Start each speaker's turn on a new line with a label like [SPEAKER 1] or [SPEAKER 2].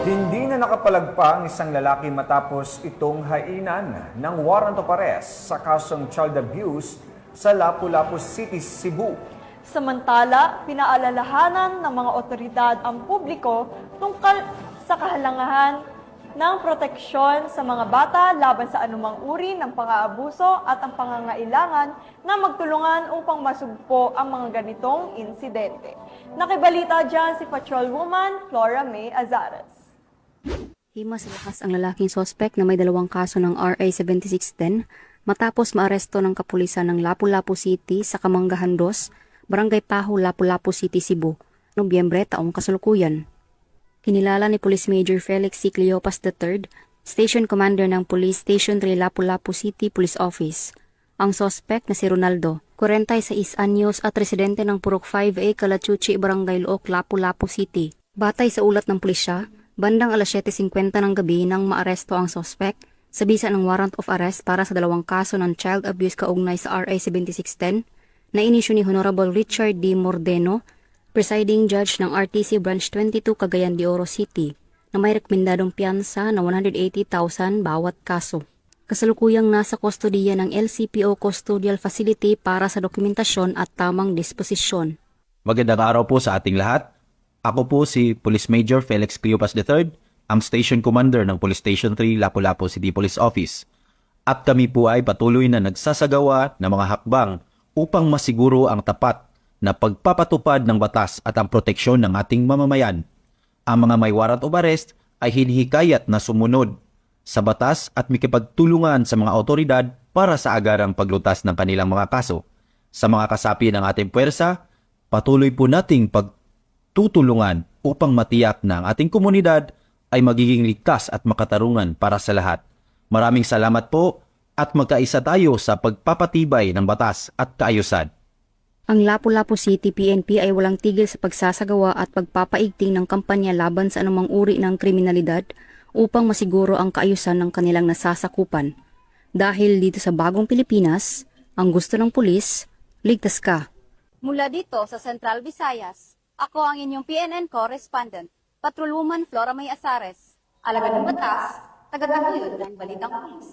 [SPEAKER 1] Hindi na nakapalagpa ang isang lalaki matapos itong hainan ng warrant of arrest sa kasong child abuse sa Lapu-Lapu City, Cebu.
[SPEAKER 2] Samantala, pinaalalahanan ng mga otoridad ang publiko tungkol sa kahalangahan ng proteksyon sa mga bata laban sa anumang uri ng pang-aabuso at ang pangangailangan na magtulungan upang masugpo ang mga ganitong insidente. Nakibalita dyan si Patrolwoman Flora May Azares.
[SPEAKER 3] Himas sa lakas ang lalaking sospek na may 2 kaso ng RA 7610 matapos maaresto ng kapulisan ng Lapu-Lapu City sa Kamanggahan 2, Barangay Paho, Lapu-Lapu City, Cebu, Nobyembre taong kasalukuyan. Kinilala ni Police Major Felix C. Cleopas III, Station Commander ng Police Station 3 Lapu-Lapu City Police Office, ang sospek na si Ronaldo, 46 anyos at residente ng Purok 5A, Calachuchi, Barangay Look, Lapu-Lapu City. Batay sa ulat ng pulisya, bandang alas 7:50 ng gabi nang maaresto ang sospek sa bisa ng warrant of arrest para sa 2 kaso ng child abuse kaugnay sa RA 7610 na inisyu ni Honorable Richard D. Mordeno, Presiding Judge ng RTC Branch 22 Cagayan de Oro City, na may rekomendadong piyansa na 180,000 bawat kaso. Kasalukuyang nasa kustodiya ng LCPO Custodial Facility para sa dokumentasyon at tamang disposisyon.
[SPEAKER 4] Magandang araw po sa ating lahat. Ako po si Police Major Felix Cleopas III, ang Station Commander ng Police Station 3 Lapu-Lapu City Police Office. At kami po ay patuloy na nagsasagawa ng mga hakbang upang masiguro ang tapat na pagpapatupad ng batas at ang proteksyon ng ating mamamayan. Ang mga may warrant of arrest ay hinihikayat na sumunod sa batas at makipagtulungan sa mga otoridad para sa agarang paglutas ng kanilang mga kaso. Sa mga kasapi ng ating puwersa, patuloy po nating pagtutulungan upang matiyak na ang ating komunidad ay magiging ligtas at makatarungan para sa lahat. Maraming salamat po at magkaisa tayo sa pagpapatibay ng batas at kaayusan.
[SPEAKER 3] Ang Lapu-Lapu City PNP ay walang tigil sa pagsasagawa at pagpapaigting ng kampanya laban sa anumang uri ng kriminalidad upang masiguro ang kaayusan ng kanilang nasasakupan. Dahil dito sa bagong Pilipinas, ang gusto ng pulis, ligtas ka.
[SPEAKER 5] Mula dito sa Central Visayas, ako ang inyong PNN correspondent, Patrolwoman Flora May Azares. Alagad ng batas, tagataguyod ng balitang pulis.